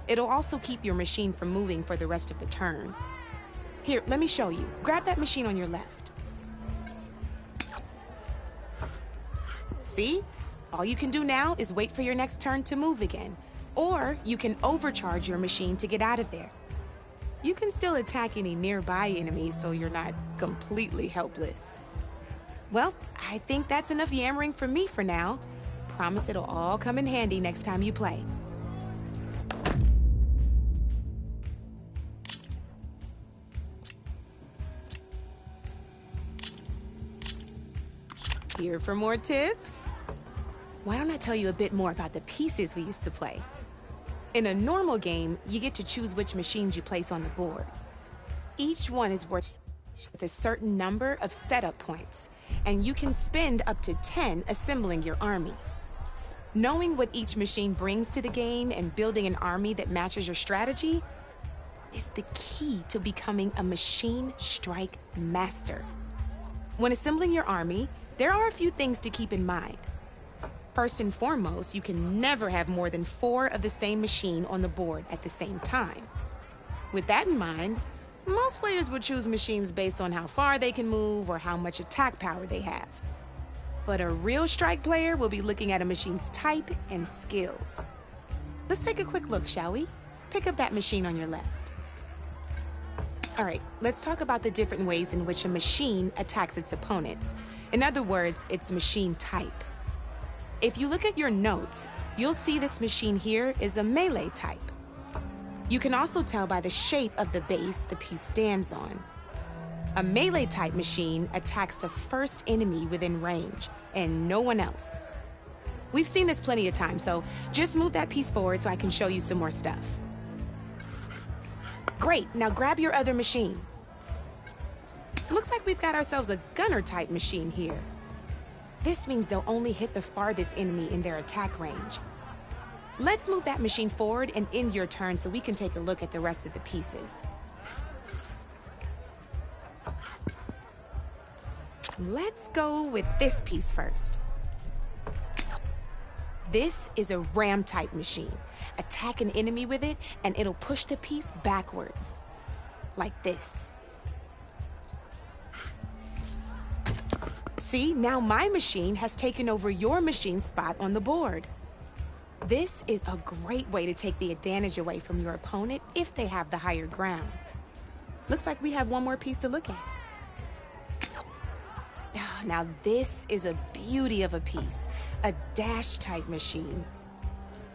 It'll also keep your machine from moving for the rest of the turn. Here, let me show you. Grab that machine on your left. See? All you can do now is wait for your next turn to move again. Or you can overcharge your machine to get out of there. You can still attack any nearby enemies so you're not completely helpless. Well, I think that's enough yammering from me for now. Promise it'll all come in handy next time you play. Here for more tips? Why don't I tell you a bit more about the pieces we used to play? In a normal game, you get to choose which machines you place on the board. Each one is worth a certain number of setup points, and you can spend up to 10 assembling your army. Knowing what each machine brings to the game and building an army that matches your strategy is the key to becoming a machine strike master. When assembling your army, there are a few things to keep in mind. First and foremost, you can never have more than 4 of the same machine on the board at the same time. With that in mind, most players would choose machines based on how far they can move or how much attack power they have. But a real strike player will be looking at a machine's type and skills. Let's take a quick look, shall we? Pick up that machine on your left. All right, let's talk about the different ways in which a machine attacks its opponents. In other words, its machine type. If you look at your notes, you'll see this machine here is a melee type. You can also tell by the shape of the base the piece stands on. A melee type machine attacks the first enemy within range, and no one else. We've seen this plenty of times, so just move that piece forward so I can show you some more stuff. Great, now grab your other machine. Looks like we've got ourselves a gunner type machine here. This means they'll only hit the farthest enemy in their attack range. Let's move that machine forward and end your turn so we can take a look at the rest of the pieces. Let's go with this piece first. This is a ram type machine. Attack an enemy with it and it'll push the piece backwards. Like this. See, now my machine has taken over your machine's spot on the board. This is a great way to take the advantage away from your opponent if they have the higher ground. Looks like we have one more piece to look at. Now this is a beauty of a piece. A dash-type machine.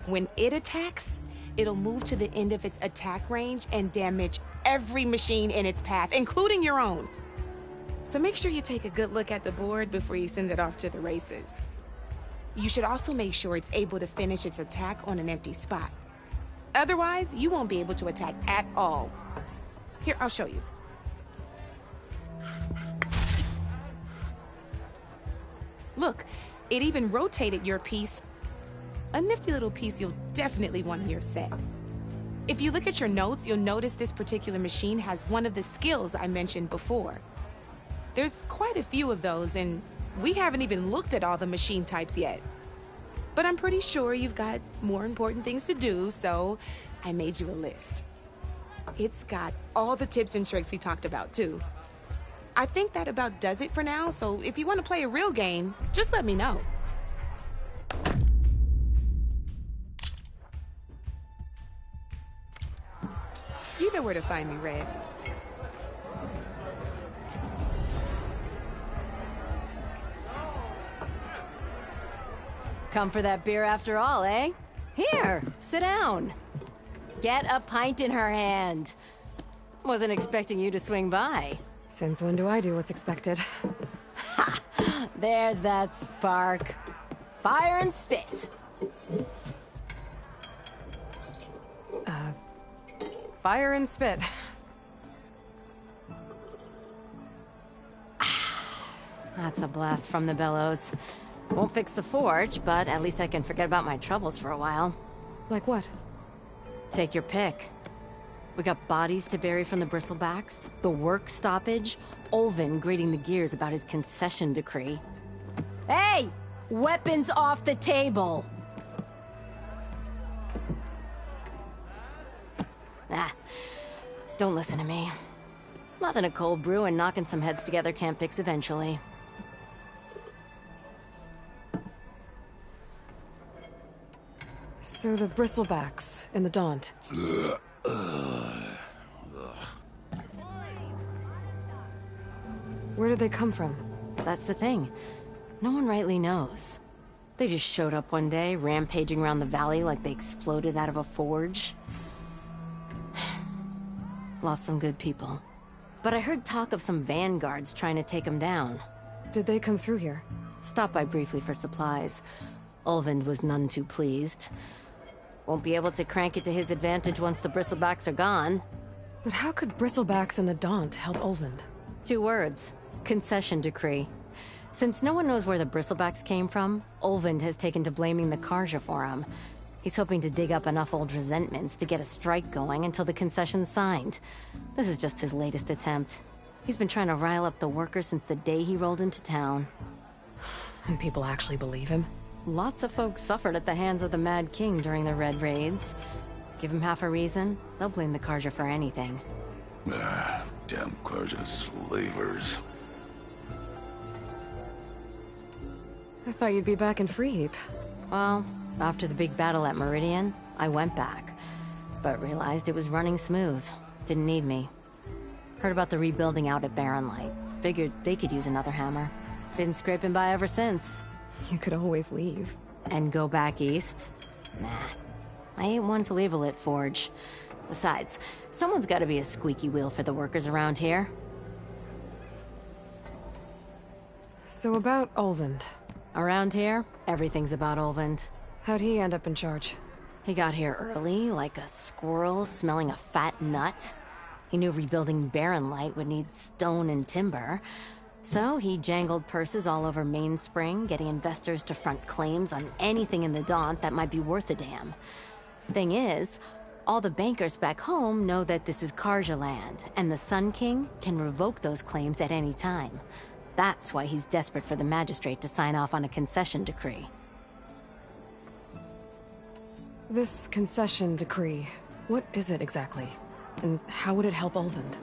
When it attacks, it'll move to the end of its attack range and damage every machine in its path, including your own. So make sure you take a good look at the board before you send it off to the races. You should also make sure it's able to finish its attack on an empty spot. Otherwise, you won't be able to attack at all. Here, I'll show you. Look, it even rotated your piece. A nifty little piece you'll definitely want in your set. If you look at your notes, you'll notice this particular machine has one of the skills I mentioned before. There's quite a few of those, and we haven't even looked at all the machine types yet. But I'm pretty sure you've got more important things to do, so I made you a list. It's got all the tips and tricks we talked about, too. I think that about does it for now, so if you want to play a real game, just let me know. You know where to find me, Red. Come for that beer after all, eh? Here, sit down. Get a pint in her hand. Wasn't expecting you to swing by. Since when do I do what's expected? Ha! There's that spark. Fire and spit. Fire and spit. That's a blast from the bellows. Won't fix the forge, but at least I can forget about my troubles for a while. Like what? Take your pick. We got bodies to bury from the bristlebacks, the work stoppage, Olvin grating the gears about his concession decree. Hey! Weapons off the table! Don't listen to me. Nothing a cold brew and knocking some heads together can't fix eventually. So the bristlebacks in the Daunt. Where did they come from? That's the thing. No one rightly knows. They just showed up one day, rampaging around the valley like they exploded out of a forge. Lost some good people. But I heard talk of some vanguards trying to take them down. Did they come through here? Stopped by briefly for supplies. Olvind was none too pleased. Won't be able to crank it to his advantage once the bristlebacks are gone. But how could bristlebacks and the Daunt help Olvind? 2 words. Concession decree. Since no one knows where the bristlebacks came from, Olvind has taken to blaming the Carja for him. He's hoping to dig up enough old resentments to get a strike going until the concession's signed. This is just his latest attempt. He's been trying to rile up the workers since the day he rolled into town. And people actually believe him? Lots of folks suffered at the hands of the Mad King during the Red Raids. Give him half a reason, they'll blame the Carja for anything. Damn Carja slavers. I thought you'd be back in Freeheap. Well, after the big battle at Meridian, I went back. But realized it was running smooth. Didn't need me. Heard about the rebuilding out at Barren Light. Figured they could use another hammer. Been scraping by ever since. You could always leave. And go back east? Nah. I ain't one to leave a lit forge. Besides, someone's gotta be a squeaky wheel for the workers around here. So about Olvind. Around here, everything's about Olvind. How'd he end up in charge? He got here early, like a squirrel smelling a fat nut. He knew rebuilding Barren Light would need stone and timber. So he jangled purses all over Mainspring, getting investors to front claims on anything in the Daunt that might be worth a damn. Thing is, all the bankers back home know that this is Carja land, and the Sun King can revoke those claims at any time. That's why he's desperate for the magistrate to sign off on a concession decree. This concession decree, what is it exactly? And how would it help Olvind?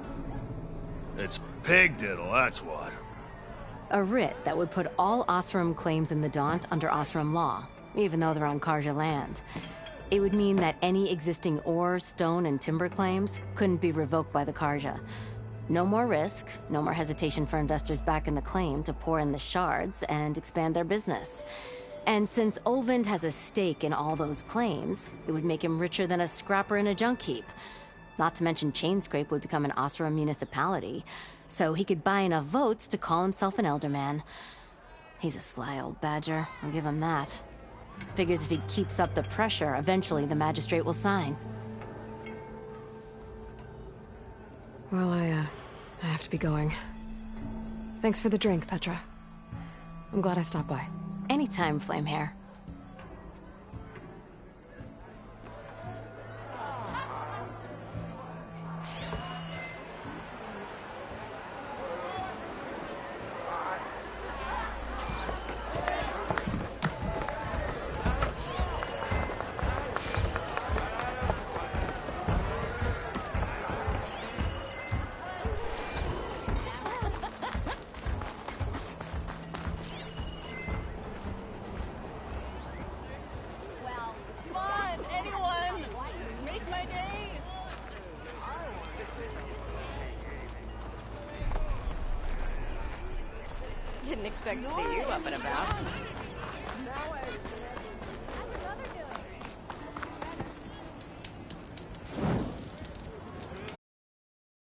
It's pig diddle, that's what. A writ that would put all Osram claims in the Daunt under Osram law, even though they're on Carja land. It would mean that any existing ore, stone, and timber claims couldn't be revoked by the Carja. No more risk, no more hesitation for investors back in the claim to pour in the shards and expand their business. And since Olvind has a stake in all those claims, it would make him richer than a scrapper in a junk heap. Not to mention Chainscrape would become an Osra municipality, so he could buy enough votes to call himself an Elderman. He's a sly old badger, I'll give him that. Figures if he keeps up the pressure, eventually the magistrate will sign. Well, I have to be going. Thanks for the drink, Petra. I'm glad I stopped by. Anytime, Flamehair. Come on, anyone! Make my day! Didn't expect to see you up and about.